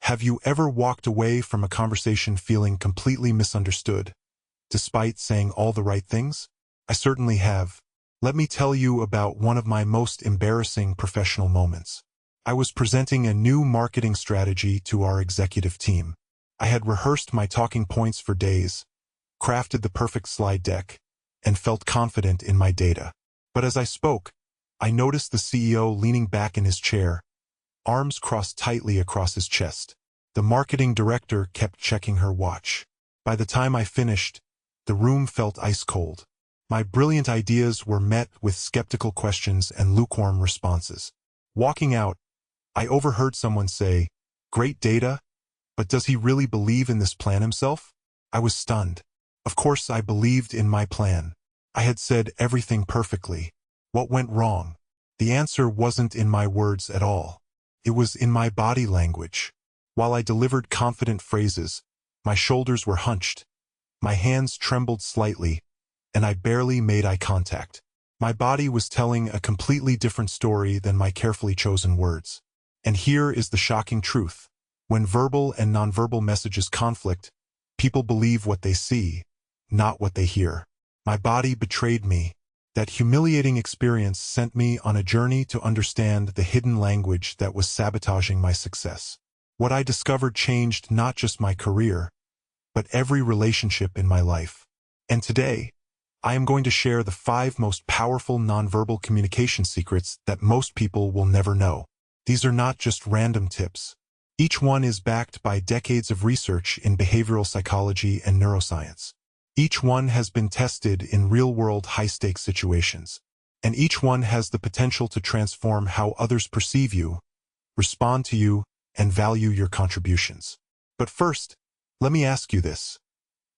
Have you ever walked away from a conversation feeling completely misunderstood, despite saying all the right things? I certainly have. Let me tell you about one of my most embarrassing professional moments. I was presenting a new marketing strategy to our executive team. I had rehearsed my talking points for days, crafted the perfect slide deck, and felt confident in my data. But as I spoke, I noticed the CEO leaning back in his chair, arms crossed tightly across his chest. The marketing director kept checking her watch. By the time I finished, the room felt ice cold. My brilliant ideas were met with skeptical questions and lukewarm responses. Walking out, I overheard someone say, "Great data, but does he really believe in this plan himself?" I was stunned. Of course I believed in my plan. I had said everything perfectly. What went wrong? The answer wasn't in my words at all. It was in my body language. While I delivered confident phrases, my shoulders were hunched, my hands trembled slightly, and I barely made eye contact. My body was telling a completely different story than my carefully chosen words. And here is the shocking truth. When verbal and nonverbal messages conflict, people believe what they see, not what they hear. My body betrayed me. That humiliating experience sent me on a journey to understand the hidden language that was sabotaging my success. What I discovered changed not just my career, but every relationship in my life. And today, I am going to share the 5 most powerful nonverbal communication secrets that most people will never know. These are not just random tips. Each one is backed by decades of research in behavioral psychology and neuroscience. Each one has been tested in real-world high-stakes situations. And each one has the potential to transform how others perceive you, respond to you, and value your contributions. But first, let me ask you this.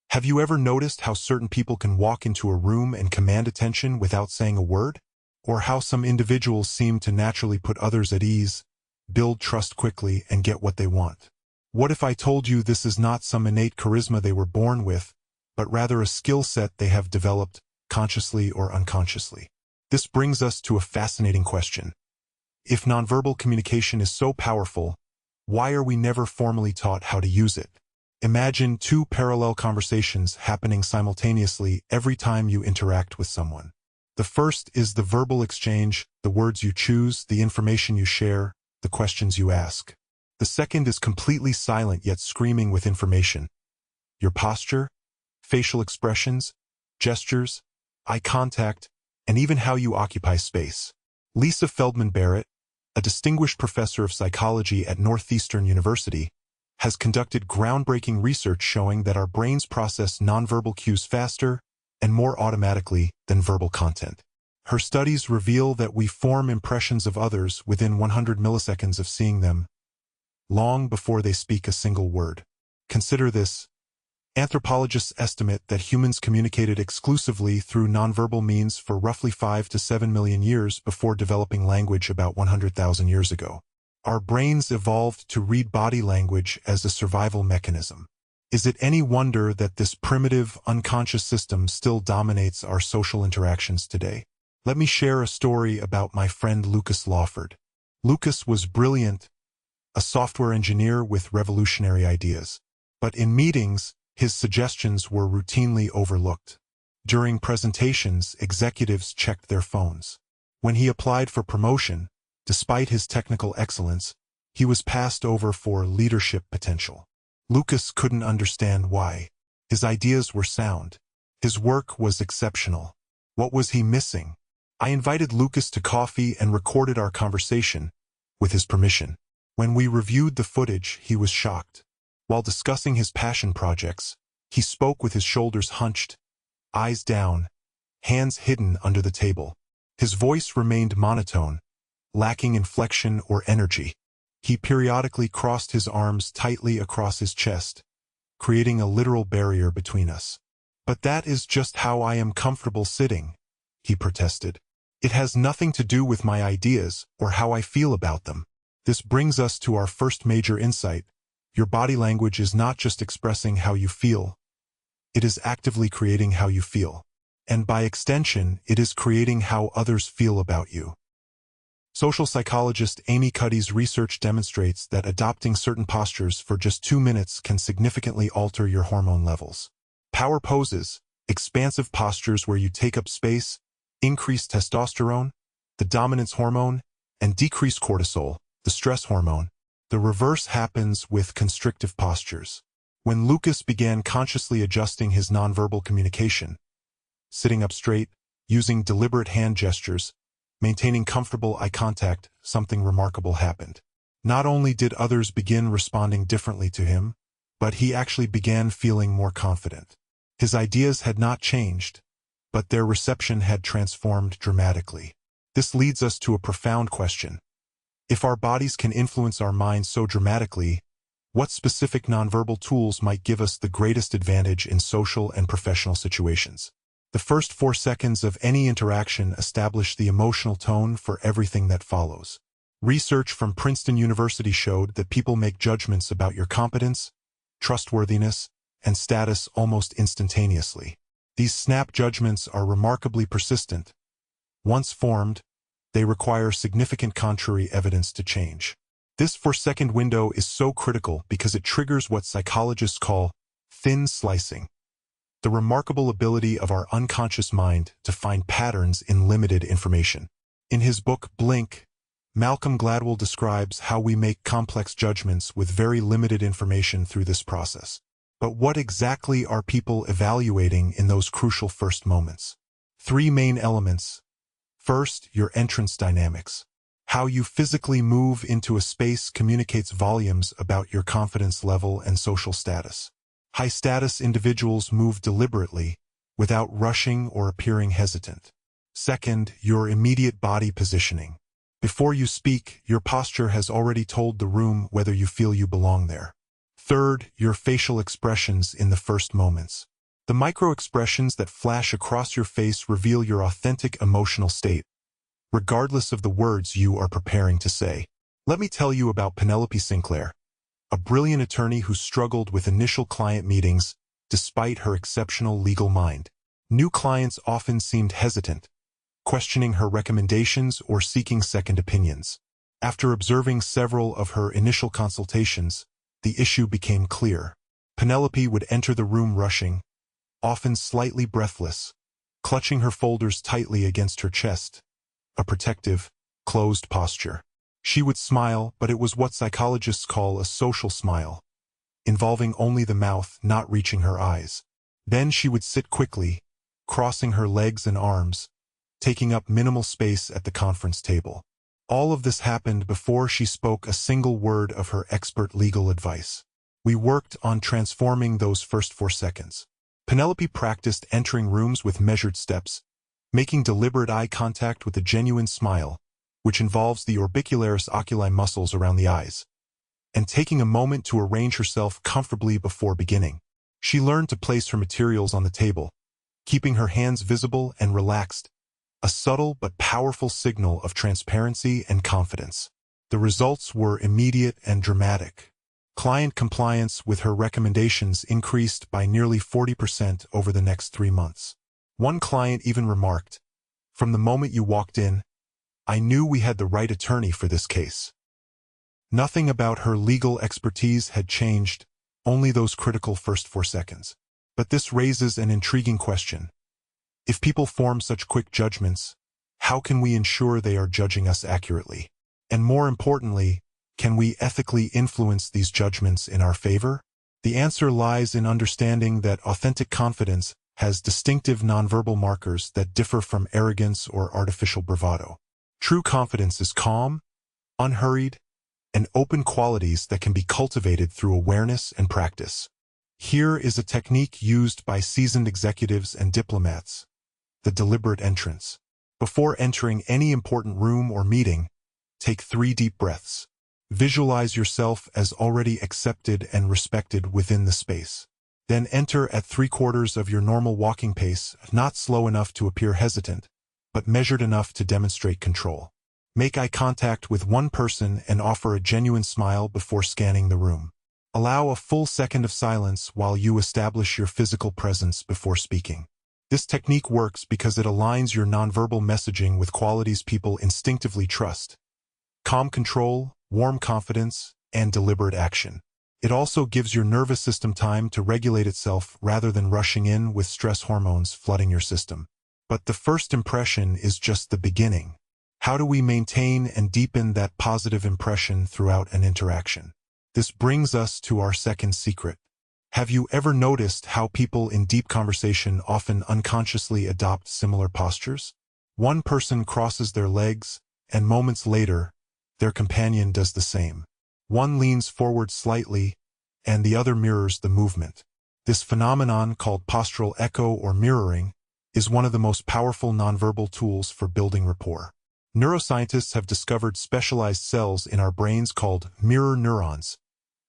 Have you ever noticed how certain people can walk into a room and command attention without saying a word? Or how some individuals seem to naturally put others at ease, build trust quickly, and get what they want? What if I told you this is not some innate charisma they were born with, but rather a skill set they have developed, consciously or unconsciously? This brings us to a fascinating question. If nonverbal communication is so powerful, why are we never formally taught how to use it? Imagine 2 parallel conversations happening simultaneously every time you interact with someone. The first is the verbal exchange, the words you choose, the information you share, the questions you ask. The second is completely silent yet screaming with information. Your posture, facial expressions, gestures, eye contact, and even how you occupy space. Lisa Feldman Barrett, a distinguished professor of psychology at Northeastern University, has conducted groundbreaking research showing that our brains process nonverbal cues faster and more automatically than verbal content. Her studies reveal that we form impressions of others within 100 milliseconds of seeing them, long before they speak a single word. Consider this. Anthropologists estimate that humans communicated exclusively through nonverbal means for roughly 5 to 7 million years before developing language about 100,000 years ago. Our brains evolved to read body language as a survival mechanism. Is it any wonder that this primitive, unconscious system still dominates our social interactions today? Let me share a story about my friend Lucas Lawford. Lucas was brilliant, a software engineer with revolutionary ideas. But in meetings, his suggestions were routinely overlooked. During presentations, executives checked their phones. When he applied for promotion, despite his technical excellence, he was passed over for leadership potential. Lucas couldn't understand why. His ideas were sound. His work was exceptional. What was he missing? I invited Lucas to coffee and recorded our conversation, with his permission. When we reviewed the footage, he was shocked. While discussing his passion projects, he spoke with his shoulders hunched, eyes down, hands hidden under the table. His voice remained monotone, lacking inflection or energy. He periodically crossed his arms tightly across his chest, creating a literal barrier between us. "But that is just how I am comfortable sitting," he protested. "It has nothing to do with my ideas or how I feel about them." This brings us to our first major insight. Your body language is not just expressing how you feel. It is actively creating how you feel. And by extension, it is creating how others feel about you. Social psychologist Amy Cuddy's research demonstrates that adopting certain postures for just 2 minutes can significantly alter your hormone levels. Power poses, expansive postures where you take up space, increase testosterone, the dominance hormone, and decrease cortisol, the stress hormone. The reverse happens with constrictive postures. When Lucas began consciously adjusting his nonverbal communication, sitting up straight, using deliberate hand gestures, maintaining comfortable eye contact, something remarkable happened. Not only did others begin responding differently to him, but he actually began feeling more confident. His ideas had not changed, but their reception had transformed dramatically. This leads us to a profound question. If our bodies can influence our minds so dramatically, what specific nonverbal tools might give us the greatest advantage in social and professional situations? The first 4 seconds of any interaction establish the emotional tone for everything that follows. Research from Princeton University showed that people make judgments about your competence, trustworthiness, and status almost instantaneously. These snap judgments are remarkably persistent. Once formed, they require significant contrary evidence to change. This 4-second window is so critical because it triggers what psychologists call thin slicing, the remarkable ability of our unconscious mind to find patterns in limited information. In his book, Blink, Malcolm Gladwell describes how we make complex judgments with very limited information through this process. But what exactly are people evaluating in those crucial first moments? 3 main elements. First, your entrance dynamics. How you physically move into a space communicates volumes about your confidence level and social status. High-status individuals move deliberately, without rushing or appearing hesitant. Second, your immediate body positioning. Before you speak, your posture has already told the room whether you feel you belong there. Third, your facial expressions in the first moments. The micro-expressions that flash across your face reveal your authentic emotional state, regardless of the words you are preparing to say. Let me tell you about Penelope Sinclair, a brilliant attorney who struggled with initial client meetings despite her exceptional legal mind. New clients often seemed hesitant, questioning her recommendations or seeking second opinions. After observing several of her initial consultations, the issue became clear. Penelope would enter the room rushing, often slightly breathless, clutching her folders tightly against her chest, a protective, closed posture. She would smile, but it was what psychologists call a social smile, involving only the mouth, not reaching her eyes. Then she would sit quickly, crossing her legs and arms, taking up minimal space at the conference table. All of this happened before she spoke a single word of her expert legal advice. We worked on transforming those first 4 seconds. Penelope practiced entering rooms with measured steps, making deliberate eye contact with a genuine smile, which involves the orbicularis oculi muscles around the eyes, and taking a moment to arrange herself comfortably before beginning. She learned to place her materials on the table, keeping her hands visible and relaxed, a subtle but powerful signal of transparency and confidence. The results were immediate and dramatic. Client compliance with her recommendations increased by nearly 40% over the next 3 months. One client even remarked, "From the moment you walked in, I knew we had the right attorney for this case." Nothing about her legal expertise had changed, only those critical first 4 seconds. But this raises an intriguing question. If people form such quick judgments, how can we ensure they are judging us accurately? And more importantly, can we ethically influence these judgments in our favor? The answer lies in understanding that authentic confidence has distinctive nonverbal markers that differ from arrogance or artificial bravado. True confidence is calm, unhurried, and open qualities that can be cultivated through awareness and practice. Here is a technique used by seasoned executives and diplomats: the deliberate entrance. Before entering any important room or meeting, take 3 deep breaths. Visualize yourself as already accepted and respected within the space. Then enter at 3/4 of your normal walking pace, not slow enough to appear hesitant, but measured enough to demonstrate control. Make eye contact with one person and offer a genuine smile before scanning the room. Allow a full second of silence while you establish your physical presence before speaking. This technique works because it aligns your nonverbal messaging with qualities people instinctively trust: calm control, warm confidence, and deliberate action. It also gives your nervous system time to regulate itself rather than rushing in with stress hormones flooding your system. But the first impression is just the beginning. How do we maintain and deepen that positive impression throughout an interaction? This brings us to our second secret. Have you ever noticed how people in deep conversation often unconsciously adopt similar postures? One person crosses their legs, and moments later, their companion does the same. One leans forward slightly, and the other mirrors the movement. This phenomenon, called postural echo or mirroring, is one of the most powerful nonverbal tools for building rapport. Neuroscientists have discovered specialized cells in our brains called mirror neurons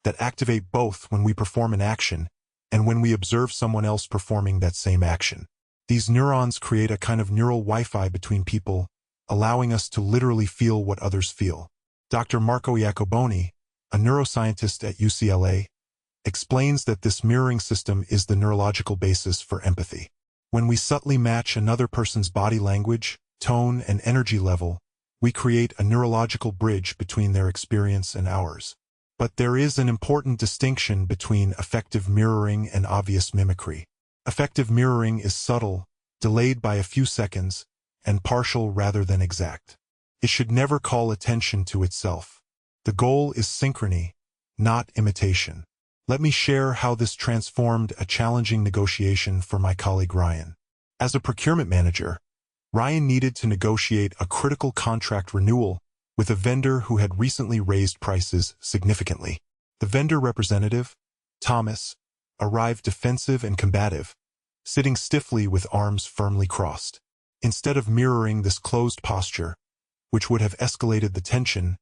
that activate both when we perform an action and when we observe someone else performing that same action. These neurons create a kind of neural Wi-Fi between people, allowing us to literally feel what others feel. Dr. Marco Iacoboni, a neuroscientist at UCLA, explains that this mirroring system is the neurological basis for empathy. When we subtly match another person's body language, tone, and energy level, we create a neurological bridge between their experience and ours. But there is an important distinction between effective mirroring and obvious mimicry. Effective mirroring is subtle, delayed by a few seconds, and partial rather than exact. It should never call attention to itself. The goal is synchrony, not imitation. Let me share how this transformed a challenging negotiation for my colleague Ryan. As a procurement manager, Ryan needed to negotiate a critical contract renewal with a vendor who had recently raised prices significantly. The vendor representative, Thomas, arrived defensive and combative, sitting stiffly with arms firmly crossed. Instead of mirroring this closed posture, which would have escalated the tension,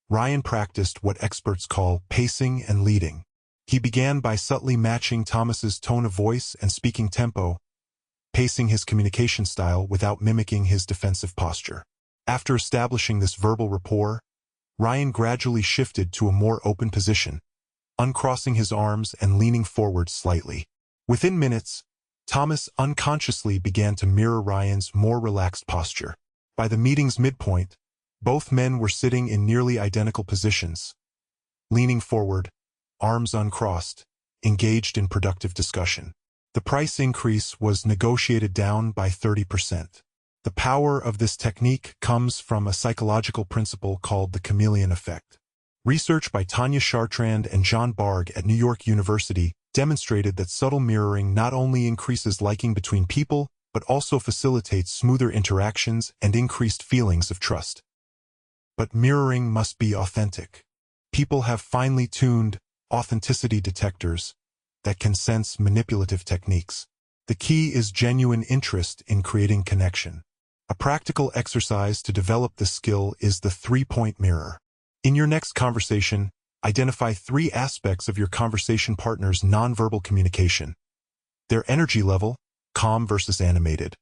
Ryan practiced what experts call pacing and leading. He began by subtly matching Thomas's tone of voice and speaking tempo, pacing his communication style without mimicking his defensive posture. After establishing this verbal rapport, Ryan gradually shifted to a more open position, uncrossing his arms and leaning forward slightly. Within minutes, Thomas unconsciously began to mirror Ryan's more relaxed posture. By the meeting's midpoint, both men were sitting in nearly identical positions, leaning forward, arms uncrossed, engaged in productive discussion. The price increase was negotiated down by 30%. The power of this technique comes from a psychological principle called the chameleon effect. Research by Tanya Chartrand and John Barg at New York University demonstrated that subtle mirroring not only increases liking between people, but also facilitates smoother interactions and increased feelings of trust. But mirroring must be authentic. People have finely tuned authenticity detectors that can sense manipulative techniques. The key is genuine interest in creating connection. A practical exercise to develop this skill is the three-point mirror. In your next conversation, identify 3 aspects of your conversation partner's nonverbal communication: their energy level, calm versus animated;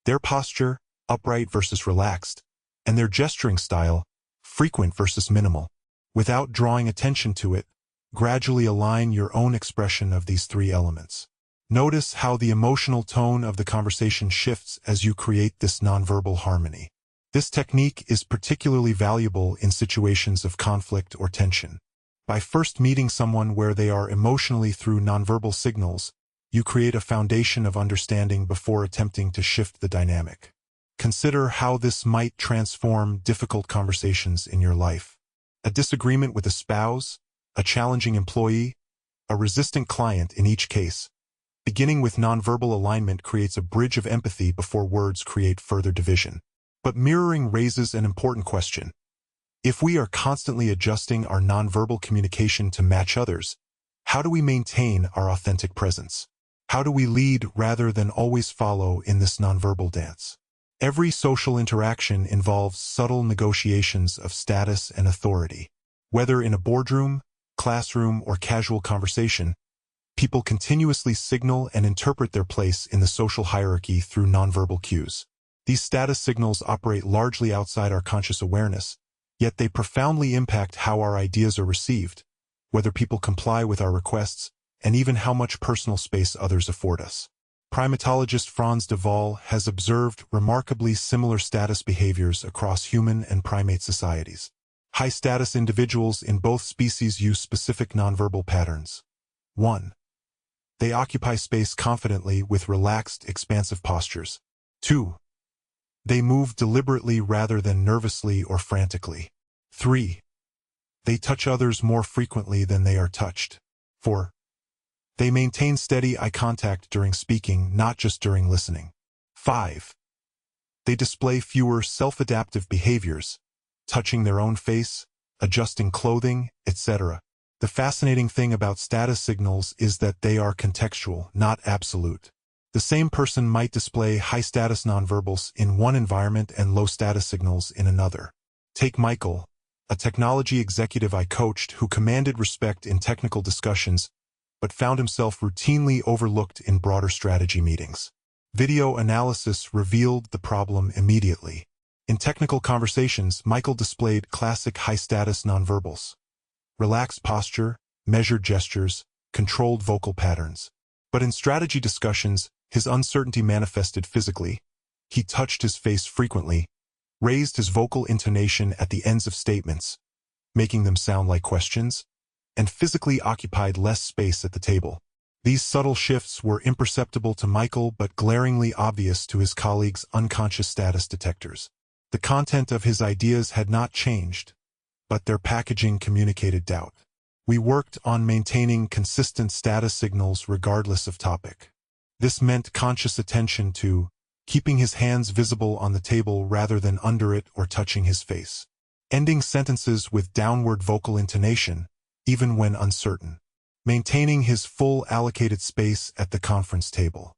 their posture, upright versus relaxed; and their gesturing style, frequent versus minimal. Without drawing attention to it, gradually align your own expression of these 3 elements. Notice how the emotional tone of the conversation shifts as you create this nonverbal harmony. This technique is particularly valuable in situations of conflict or tension. By first meeting someone where they are emotionally through nonverbal signals, you create a foundation of understanding before attempting to shift the dynamic. Consider how this might transform difficult conversations in your life. A disagreement with a spouse, a challenging employee, a resistant client. In each case, beginning with nonverbal alignment creates a bridge of empathy before words create further division. But mirroring raises an important question. If we are constantly adjusting our nonverbal communication to match others, how do we maintain our authentic presence? How do we lead rather than always follow in this nonverbal dance? Every social interaction involves subtle negotiations of status and authority. Whether in a boardroom, classroom, or casual conversation, people continuously signal and interpret their place in the social hierarchy through nonverbal cues. These status signals operate largely outside our conscious awareness, yet they profoundly impact how our ideas are received, whether people comply with our requests, and even how much personal space others afford us. Primatologist Franz de Waal has observed remarkably similar status behaviors across human and primate societies. High-status individuals in both species use specific nonverbal patterns. 1. They occupy space confidently with relaxed, expansive postures. 2. They move deliberately rather than nervously or frantically. 3. They touch others more frequently than they are touched. 4. They maintain steady eye contact during speaking, not just during listening. 5. They display fewer self-adaptive behaviors, touching their own face, adjusting clothing, etc. The fascinating thing about status signals is that they are contextual, not absolute. The same person might display high-status nonverbals in one environment and low-status signals in another. Take Michael, a technology executive I coached who commanded respect in technical discussions, but found himself routinely overlooked in broader strategy meetings. Video analysis revealed the problem immediately. In technical conversations, Michael displayed classic high-status nonverbals: relaxed posture, measured gestures, controlled vocal patterns. But in strategy discussions, his uncertainty manifested physically. He touched his face frequently, raised his vocal intonation at the ends of statements, making them sound like questions, and physically occupied less space at the table. These subtle shifts were imperceptible to Michael but glaringly obvious to his colleagues' unconscious status detectors. The content of his ideas had not changed, but their packaging communicated doubt. We worked on maintaining consistent status signals regardless of topic. This meant conscious attention to keeping his hands visible on the table rather than under it or touching his face, ending sentences with downward vocal intonation, even when uncertain, maintaining his full allocated space at the conference table.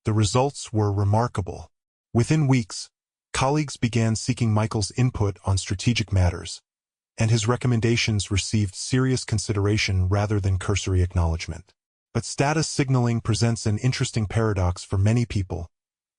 The results were remarkable. Within weeks, colleagues began seeking Michael's input on strategic matters, and his recommendations received serious consideration rather than cursory acknowledgement. But status signaling presents an interesting paradox for many people,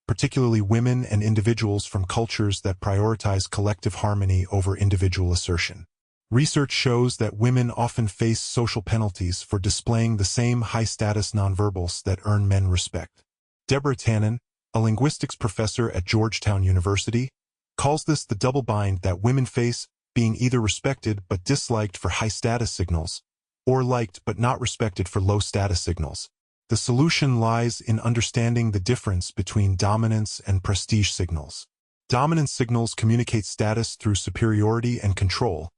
particularly women and individuals from cultures that prioritize collective harmony over individual assertion. Research shows that women often face social penalties for displaying the same high-status nonverbals that earn men respect. Deborah Tannen, a linguistics professor at Georgetown University, calls this the double bind that women face, being either respected but disliked for high-status signals, or liked but not respected for low-status signals. The solution lies in understanding the difference between dominance and prestige signals. Dominance signals communicate status through superiority and control,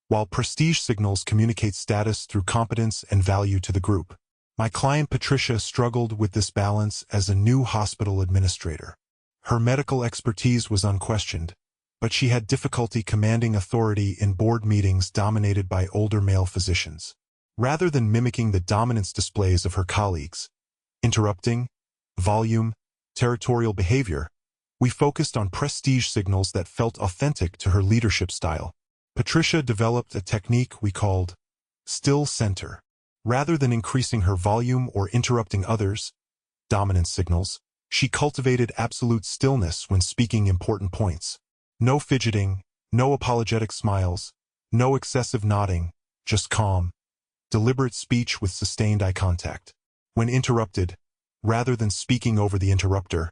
while prestige signals communicate status through competence and value to the group. My client Patricia struggled with this balance as a new hospital administrator. Her medical expertise was unquestioned, but she had difficulty commanding authority in board meetings dominated by older male physicians. Rather than mimicking the dominance displays of her colleagues, interrupting, volume, territorial behavior, we focused on prestige signals that felt authentic to her leadership style. Patricia developed a technique we called still center. Rather than increasing her volume or interrupting others, dominance signals, she cultivated absolute stillness when speaking important points. No fidgeting, no apologetic smiles, no excessive nodding, just calm, deliberate speech with sustained eye contact. When interrupted, rather than speaking over the interrupter,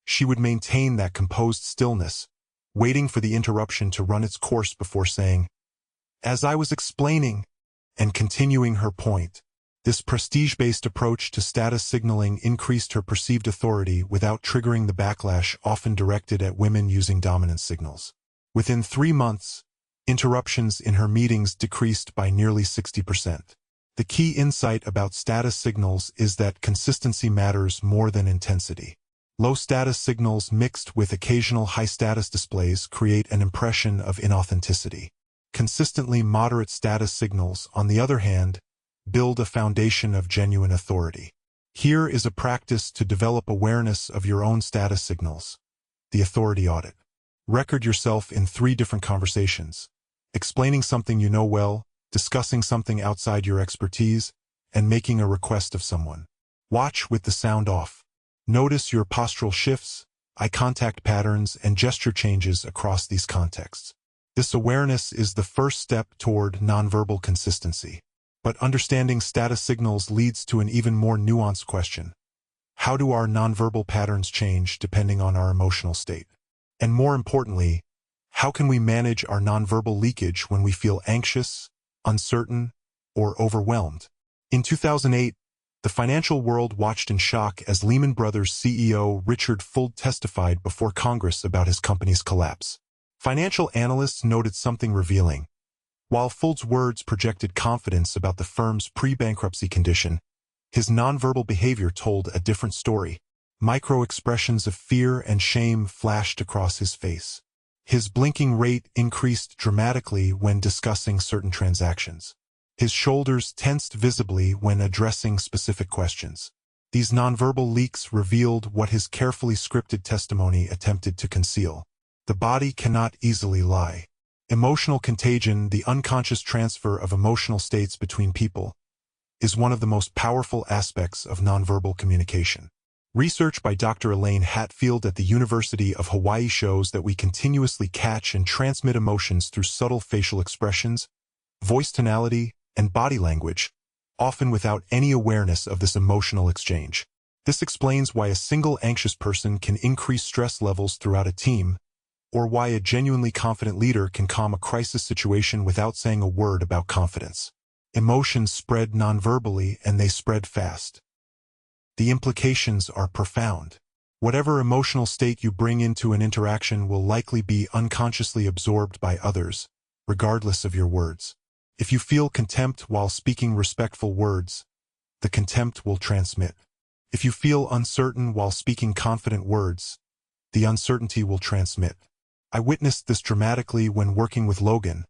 she would maintain that composed stillness, waiting for the interruption to run its course before saying, "As I was explaining," and continuing her point. This prestige-based approach to status signaling increased her perceived authority without triggering the backlash often directed at women using dominance signals. Within 3 months, interruptions in her meetings decreased by nearly 60%. The key insight about status signals is that consistency matters more than intensity. Low-status signals mixed with occasional high-status displays create an impression of inauthenticity. Consistently moderate status signals, on the other hand, build a foundation of genuine authority. Here is a practice to develop awareness of your own status signals. The authority audit. Record yourself in 3 different conversations: explaining something you know well, discussing something outside your expertise, and making a request of someone. Watch with the sound off. Notice your postural shifts, eye contact patterns, and gesture changes across these contexts. This awareness is the first step toward nonverbal consistency. But understanding status signals leads to an even more nuanced question. How do our nonverbal patterns change depending on our emotional state? And more importantly, How can we manage our nonverbal leakage when we feel anxious, uncertain, or overwhelmed? In 2008, the financial world watched in shock as Lehman Brothers CEO Richard Fuld testified before Congress about his company's collapse. Financial analysts noted something revealing. While Fuld's words projected confidence about the firm's pre-bankruptcy condition, his nonverbal behavior told a different story. Micro-expressions of fear and shame flashed across his face. His blinking rate increased dramatically when discussing certain transactions. His shoulders tensed visibly when addressing specific questions. These nonverbal leaks revealed what his carefully scripted testimony attempted to conceal. The body cannot easily lie. Emotional contagion, the unconscious transfer of emotional states between people, is one of the most powerful aspects of nonverbal communication. Research by Dr. Elaine Hatfield at the University of Hawaii shows that we continuously catch and transmit emotions through subtle facial expressions, voice tonality, and body language, often without any awareness of this emotional exchange. This explains why a single anxious person can increase stress levels throughout a team, or why a genuinely confident leader can calm a crisis situation without saying a word about confidence. Emotions spread nonverbally, and they spread fast. The implications are profound. Whatever emotional state you bring into an interaction will likely be unconsciously absorbed by others, regardless of your words. If you feel contempt while speaking respectful words, the contempt will transmit. If you feel uncertain while speaking confident words, the uncertainty will transmit. I witnessed this dramatically when working with Logan,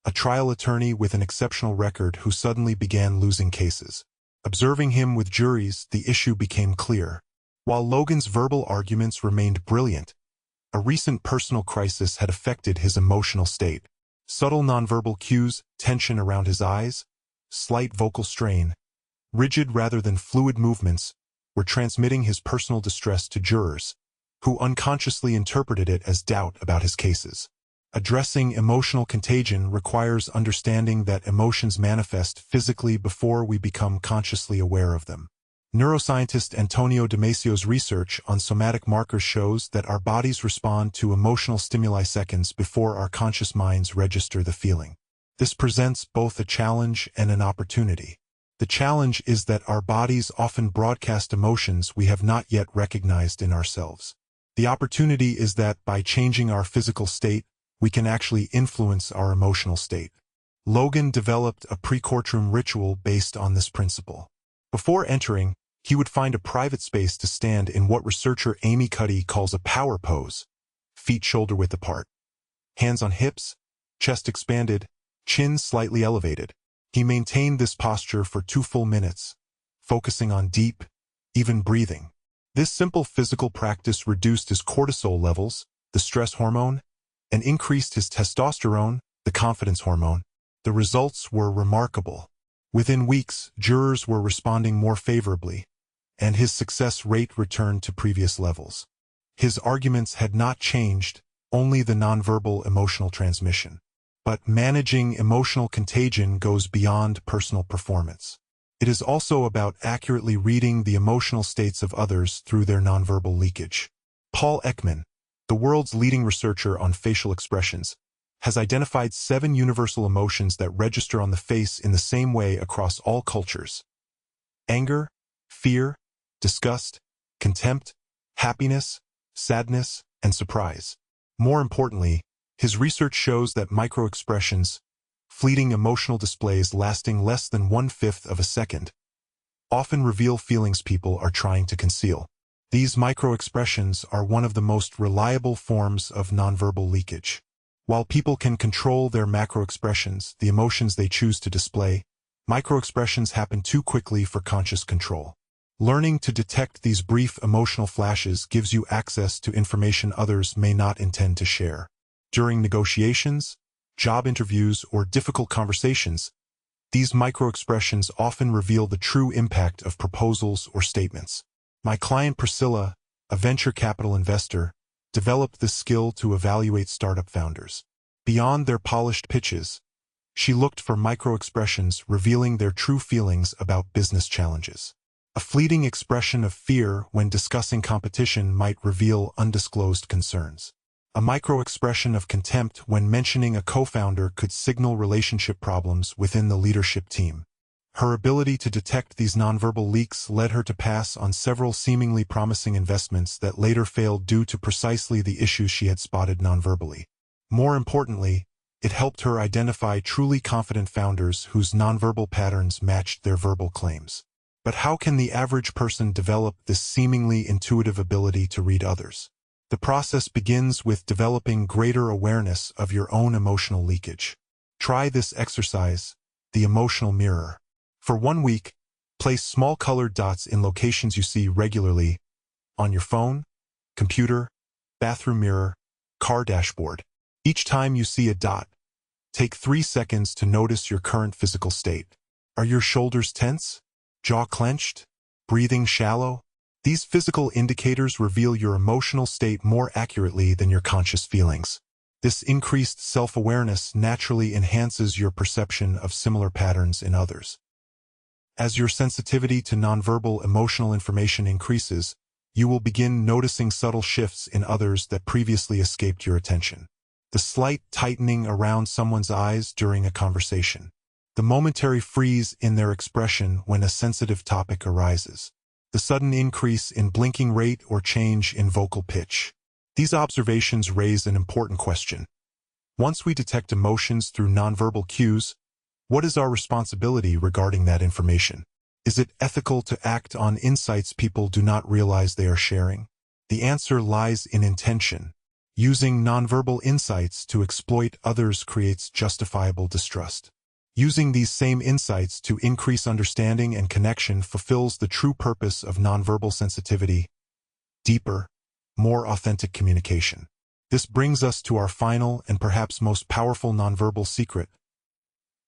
a trial attorney with an exceptional record who suddenly began losing cases. Observing him with juries, the issue became clear. While Logan's verbal arguments remained brilliant, a recent personal crisis had affected his emotional state. Subtle nonverbal cues, tension around his eyes, slight vocal strain, rigid rather than fluid movements, were transmitting his personal distress to jurors, who unconsciously interpreted it as doubt about his cases. Addressing emotional contagion requires understanding that emotions manifest physically before we become consciously aware of them. Neuroscientist Antonio Damasio's research on somatic markers shows that our bodies respond to emotional stimuli seconds before our conscious minds register the feeling. This presents both a challenge and an opportunity. The challenge is that our bodies often broadcast emotions we have not yet recognized in ourselves. The opportunity is that by changing our physical state, we can actually influence our emotional state. Logan developed a pre-courtroom ritual based on this principle. Before entering, he would find a private space to stand in what researcher Amy Cuddy calls a power pose, feet shoulder-width apart, hands on hips, chest expanded, chin slightly elevated. He maintained this posture for 2 full minutes, focusing on deep, even breathing. This simple physical practice reduced his cortisol levels, the stress hormone, and increased his testosterone, the confidence hormone. The results were remarkable. Within weeks, jurors were responding more favorably, and his success rate returned to previous levels. His arguments had not changed, only the nonverbal emotional transmission. But managing emotional contagion goes beyond personal performance. It is also about accurately reading the emotional states of others through their nonverbal leakage. Paul Ekman, the world's leading researcher on facial expressions, has identified 7 universal emotions that register on the face in the same way across all cultures: anger, fear, disgust, contempt, happiness, sadness, and surprise. More importantly, his research shows that micro-expressions, fleeting emotional displays lasting less than 1/5 of a second, often reveal feelings people are trying to conceal. These micro-expressions are one of the most reliable forms of nonverbal leakage. While people can control their macro-expressions, the emotions they choose to display, micro-expressions happen too quickly for conscious control. Learning to detect these brief emotional flashes gives you access to information others may not intend to share. During negotiations, job interviews, or difficult conversations, these micro-expressions often reveal the true impact of proposals or statements. My client Priscilla, a venture capital investor, developed this skill to evaluate startup founders. Beyond their polished pitches, she looked for micro-expressions revealing their true feelings about business challenges. A fleeting expression of fear when discussing competition might reveal undisclosed concerns. A micro-expression of contempt when mentioning a co-founder could signal relationship problems within the leadership team. Her ability to detect these nonverbal leaks led her to pass on several seemingly promising investments that later failed due to precisely the issues she had spotted nonverbally. More importantly, it helped her identify truly confident founders whose nonverbal patterns matched their verbal claims. But how can the average person develop this seemingly intuitive ability to read others? The process begins with developing greater awareness of your own emotional leakage. Try this exercise, the emotional mirror. For 1 week, place small colored dots in locations you see regularly on your phone, computer, bathroom mirror, car dashboard. Each time you see a dot, take 3 seconds to notice your current physical state. Are your shoulders tense? Jaw clenched? Breathing shallow? These physical indicators reveal your emotional state more accurately than your conscious feelings. This increased self-awareness naturally enhances your perception of similar patterns in others. As your sensitivity to nonverbal emotional information increases, you will begin noticing subtle shifts in others that previously escaped your attention. The slight tightening around someone's eyes during a conversation. The momentary freeze in their expression when a sensitive topic arises. The sudden increase in blinking rate or change in vocal pitch. These observations raise an important question. Once we detect emotions through nonverbal cues, what is our responsibility regarding that information? Is it ethical to act on insights people do not realize they are sharing? The answer lies in intention. Using nonverbal insights to exploit others creates justifiable distrust. Using these same insights to increase understanding and connection fulfills the true purpose of nonverbal sensitivity: deeper, more authentic communication. This brings us to our final and perhaps most powerful nonverbal secret,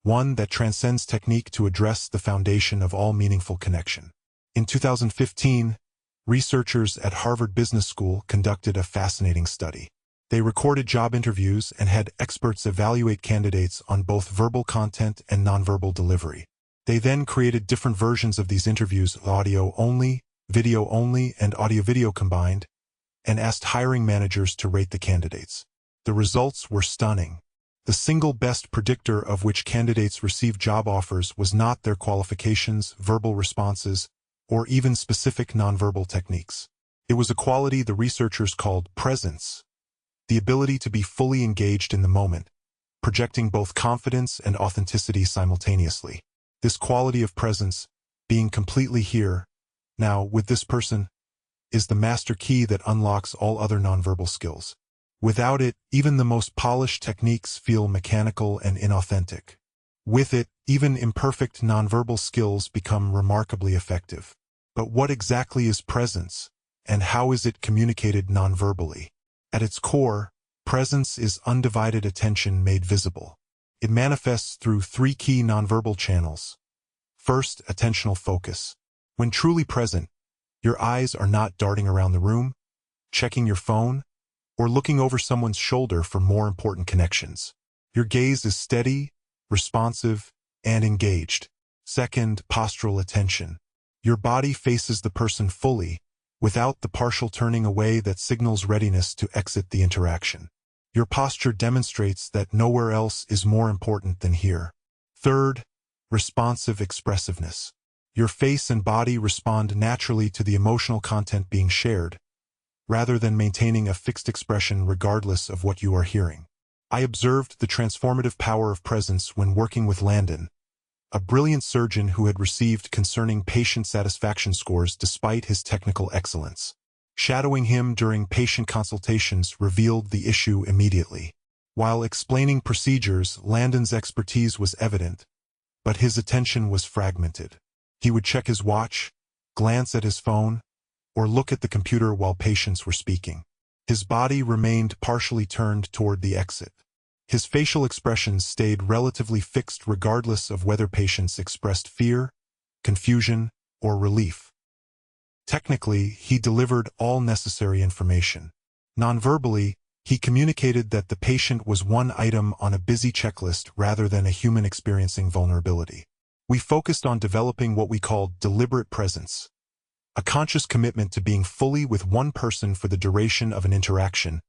one that transcends technique to address the foundation of all meaningful connection. In 2015, researchers at Harvard Business School conducted a fascinating study. They recorded job interviews and had experts evaluate candidates on both verbal content and nonverbal delivery. They then created different versions of these interviews, audio only, video only, and audio-video combined, and asked hiring managers to rate the candidates. The results were stunning. The single best predictor of which candidates received job offers was not their qualifications, verbal responses, or even specific nonverbal techniques. It was a quality the researchers called presence, the ability to be fully engaged in the moment, projecting both confidence and authenticity simultaneously. This quality of presence, being completely here, now, with this person, is the master key that unlocks all other nonverbal skills. Without it, even the most polished techniques feel mechanical and inauthentic. With it, even imperfect nonverbal skills become remarkably effective. But what exactly is presence, and how is it communicated nonverbally? At its core, presence is undivided attention made visible. It manifests through 3 key nonverbal channels. First, attentional focus. When truly present, your eyes are not darting around the room, checking your phone, or looking over someone's shoulder for more important connections. Your gaze is steady, responsive, and engaged. Second, postural attention. Your body faces the person fully, without the partial turning away that signals readiness to exit the interaction. Your posture demonstrates that nowhere else is more important than here. Third, responsive expressiveness. Your face and body respond naturally to the emotional content being shared, rather than maintaining a fixed expression regardless of what you are hearing. I observed the transformative power of presence when working with Landon, a brilliant surgeon who had received concerning patient satisfaction scores despite his technical excellence. Shadowing him during patient consultations revealed the issue immediately. While explaining procedures, Landon's expertise was evident, but his attention was fragmented. He would check his watch, glance at his phone, or look at the computer while patients were speaking. His body remained partially turned toward the exit. His facial expressions stayed relatively fixed regardless of whether patients expressed fear, confusion, or relief. Technically, he delivered all necessary information. Nonverbally, he communicated that the patient was one item on a busy checklist rather than a human experiencing vulnerability. We focused on developing what we called deliberate presence, a conscious commitment to being fully with one person for the duration of an interaction,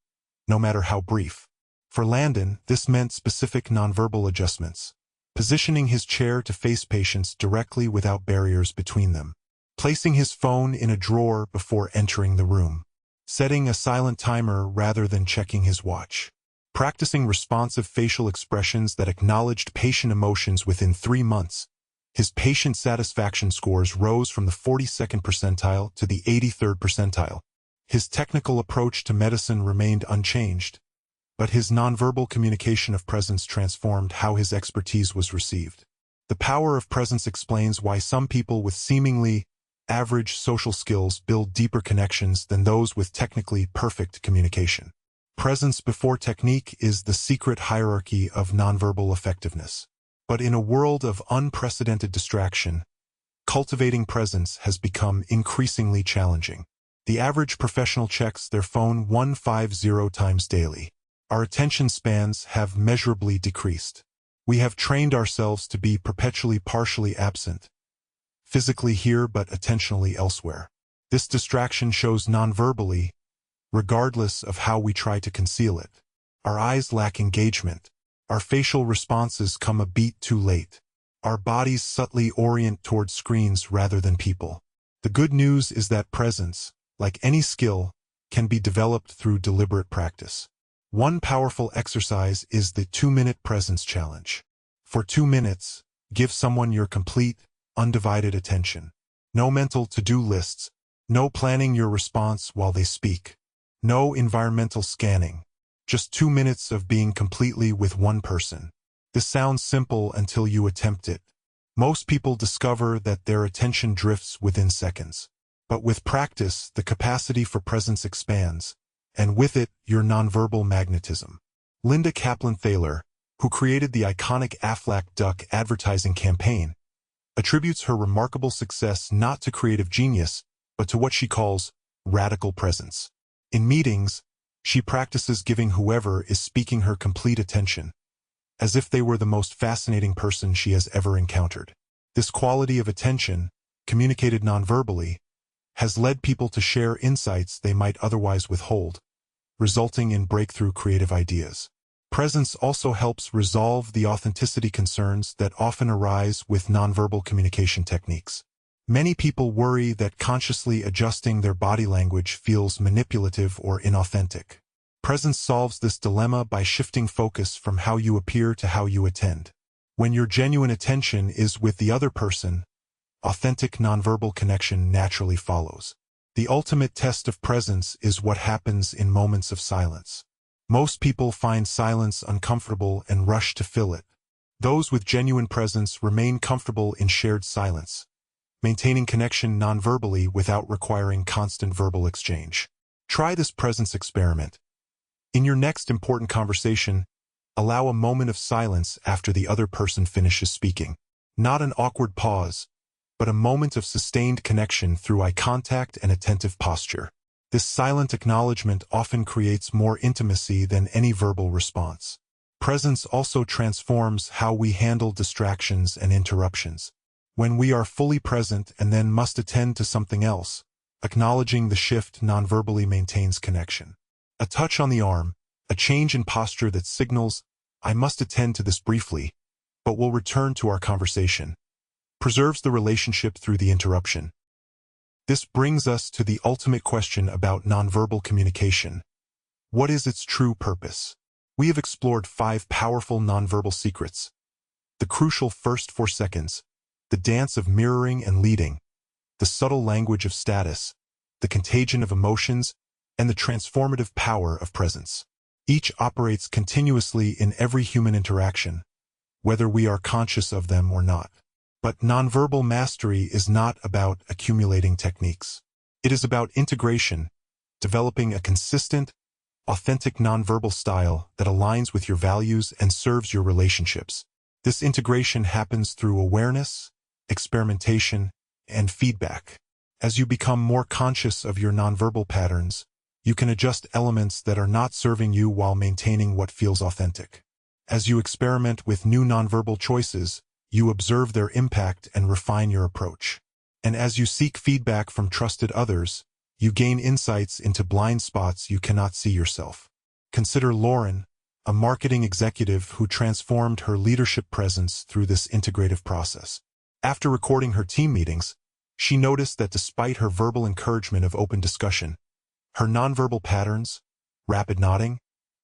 no matter how brief. For Landon, this meant specific nonverbal adjustments, positioning his chair to face patients directly without barriers between them, placing his phone in a drawer before entering the room, setting a silent timer rather than checking his watch, practicing responsive facial expressions that acknowledged patient emotions. Within 3 months, his patient satisfaction scores rose from the 42nd percentile to the 83rd percentile. His technical approach to medicine remained unchanged, but his nonverbal communication of presence transformed how his expertise was received. The power of presence explains why some people with seemingly average social skills build deeper connections than those with technically perfect communication. Presence before technique is the secret hierarchy of nonverbal effectiveness. But in a world of unprecedented distraction, cultivating presence has become increasingly challenging. The average professional checks their phone 150 times daily. Our attention spans have measurably decreased. We have trained ourselves to be perpetually partially absent, physically here but attentionally elsewhere. This distraction shows nonverbally, regardless of how we try to conceal it. Our eyes lack engagement. Our facial responses come a beat too late. Our bodies subtly orient toward screens rather than people. The good news is that presence, like any skill, can be developed through deliberate practice. One powerful exercise is the 2-minute presence challenge. For 2 minutes, give someone your complete, undivided attention. No mental to-do lists, no planning your response while they speak, no environmental scanning. Just 2 minutes of being completely with one person. This sounds simple until you attempt it. Most people discover that their attention drifts within seconds. But with practice, the capacity for presence expands, and with it, your nonverbal magnetism. Linda Kaplan-Thaler, who created the iconic Aflac Duck advertising campaign, attributes her remarkable success not to creative genius, but to what she calls radical presence. In meetings, she practices giving whoever is speaking her complete attention, as if they were the most fascinating person she has ever encountered. This quality of attention, communicated nonverbally, has led people to share insights they might otherwise withhold, resulting in breakthrough creative ideas. Presence also helps resolve the authenticity concerns that often arise with nonverbal communication techniques. Many people worry that consciously adjusting their body language feels manipulative or inauthentic. Presence solves this dilemma by shifting focus from how you appear to how you attend. When your genuine attention is with the other person, authentic nonverbal connection naturally follows. The ultimate test of presence is what happens in moments of silence. Most people find silence uncomfortable and rush to fill it. Those with genuine presence remain comfortable in shared silence, maintaining connection nonverbally without requiring constant verbal exchange. Try this presence experiment. In your next important conversation, allow a moment of silence after the other person finishes speaking. Not an awkward pause, but a moment of sustained connection through eye contact and attentive posture. This silent acknowledgement often creates more intimacy than any verbal response. Presence also transforms how we handle distractions and interruptions. When we are fully present and then must attend to something else, acknowledging the shift nonverbally maintains connection. A touch on the arm, a change in posture that signals, I must attend to this briefly, but will return to our conversation, preserves the relationship through the interruption. This brings us to the ultimate question about nonverbal communication. What is its true purpose? We have explored 5 powerful nonverbal secrets. The crucial first 4 seconds, the dance of mirroring and leading, the subtle language of status, the contagion of emotions, and the transformative power of presence. Each operates continuously in every human interaction, whether we are conscious of them or not. But nonverbal mastery is not about accumulating techniques. It is about integration, developing a consistent, authentic nonverbal style that aligns with your values and serves your relationships. This integration happens through awareness, experimentation, and feedback. As you become more conscious of your nonverbal patterns, you can adjust elements that are not serving you while maintaining what feels authentic. As you experiment with new nonverbal choices, you observe their impact and refine your approach. And as you seek feedback from trusted others, you gain insights into blind spots you cannot see yourself. Consider Lauren, a marketing executive who transformed her leadership presence through this integrative process. After recording her team meetings, she noticed that despite her verbal encouragement of open discussion, her nonverbal patterns, rapid nodding,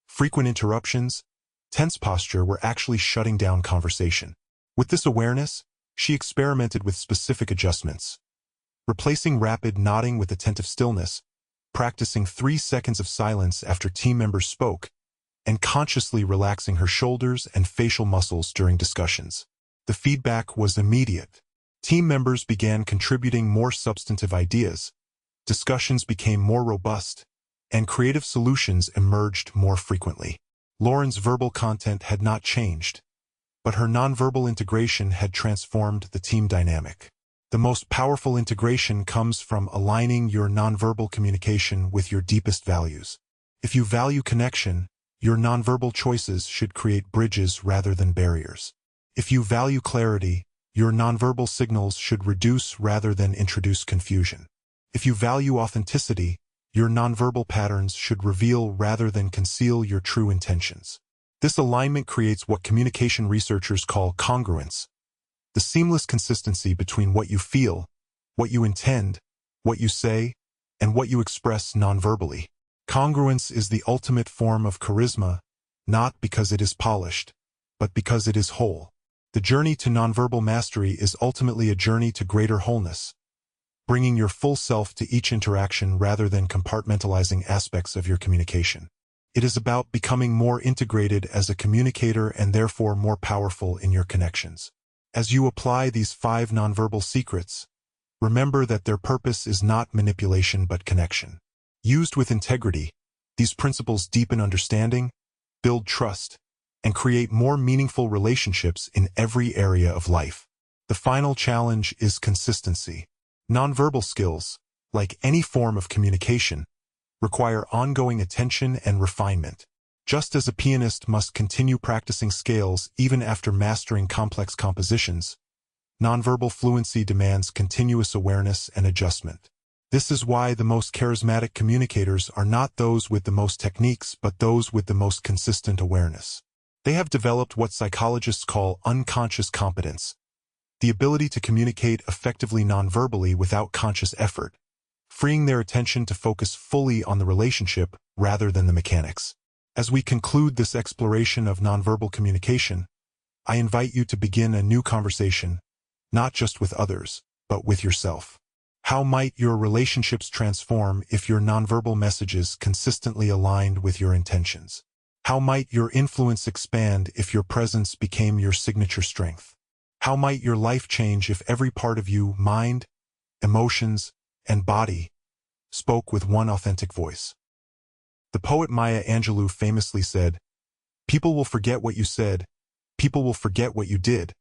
frequent interruptions, tense posture were actually shutting down conversation. With this awareness, she experimented with specific adjustments, replacing rapid nodding with attentive stillness, practicing 3 seconds of silence after team members spoke, and consciously relaxing her shoulders and facial muscles during discussions. The feedback was immediate. Team members began contributing more substantive ideas, discussions became more robust, and creative solutions emerged more frequently. Lauren's verbal content had not changed, but her nonverbal integration had transformed the team dynamic. The most powerful integration comes from aligning your nonverbal communication with your deepest values. If you value connection, your nonverbal choices should create bridges rather than barriers. If you value clarity, your nonverbal signals should reduce rather than introduce confusion. If you value authenticity, your nonverbal patterns should reveal rather than conceal your true intentions. This alignment creates what communication researchers call congruence, the seamless consistency between what you feel, what you intend, what you say, and what you express nonverbally. Congruence is the ultimate form of charisma, not because it is polished, but because it is whole. The journey to nonverbal mastery is ultimately a journey to greater wholeness, bringing your full self to each interaction rather than compartmentalizing aspects of your communication. It is about becoming more integrated as a communicator and therefore more powerful in your connections. As you apply these 5 nonverbal secrets, remember that their purpose is not manipulation but connection. Used with integrity, these principles deepen understanding, build trust, and create more meaningful relationships in every area of life. The final challenge is consistency. Nonverbal skills, like any form of communication, require ongoing attention and refinement. Just as a pianist must continue practicing scales even after mastering complex compositions, nonverbal fluency demands continuous awareness and adjustment. This is why the most charismatic communicators are not those with the most techniques but those with the most consistent awareness. They have developed what psychologists call unconscious competence, the ability to communicate effectively nonverbally without conscious effort, freeing their attention to focus fully on the relationship rather than the mechanics. As we conclude this exploration of nonverbal communication, I invite you to begin a new conversation, not just with others, but with yourself. How might your relationships transform if your nonverbal messages consistently aligned with your intentions? How might your influence expand if your presence became your signature strength? How might your life change if every part of you, mind, emotions, and body, spoke with one authentic voice? The poet Maya Angelou famously said, "People will forget what you said, people will forget what you did,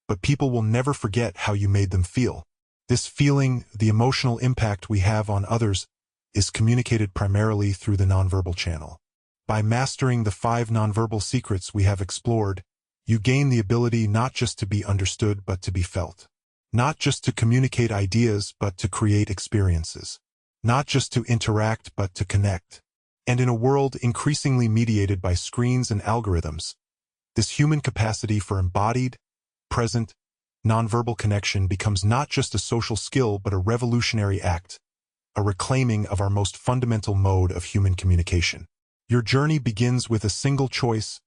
but people will never forget how you made them feel." This feeling, the emotional impact we have on others, is communicated primarily through the nonverbal channel. By mastering the 5 nonverbal secrets we have explored, you gain the ability not just to be understood but to be felt. Not just to communicate ideas but to create experiences. Not just to interact but to connect. And in a world increasingly mediated by screens and algorithms, this human capacity for embodied, present, nonverbal connection becomes not just a social skill but a revolutionary act, a reclaiming of our most fundamental mode of human communication. Your journey begins with a single choice,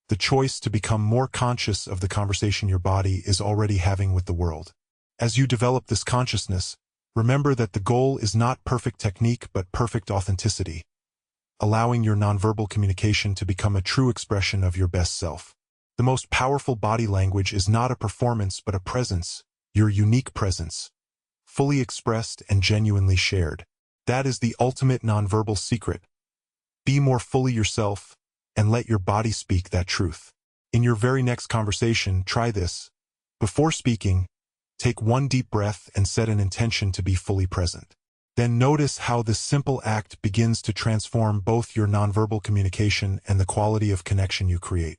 the choice to become more conscious of the conversation your body is already having with the world. As you develop this consciousness, remember that the goal is not perfect technique but perfect authenticity, allowing your nonverbal communication to become a true expression of your best self. The most powerful body language is not a performance but a presence, your unique presence, fully expressed and genuinely shared. That is the ultimate nonverbal secret. Be more fully yourself, and let your body speak that truth. In your very next conversation, try this. Before speaking, take one deep breath and set an intention to be fully present. Then notice how this simple act begins to transform both your nonverbal communication and the quality of connection you create.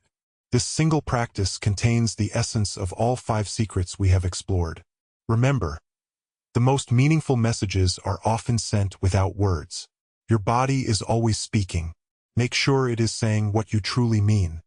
This single practice contains the essence of all 5 secrets we have explored. Remember, the most meaningful messages are often sent without words. Your body is always speaking. Make sure it is saying what you truly mean.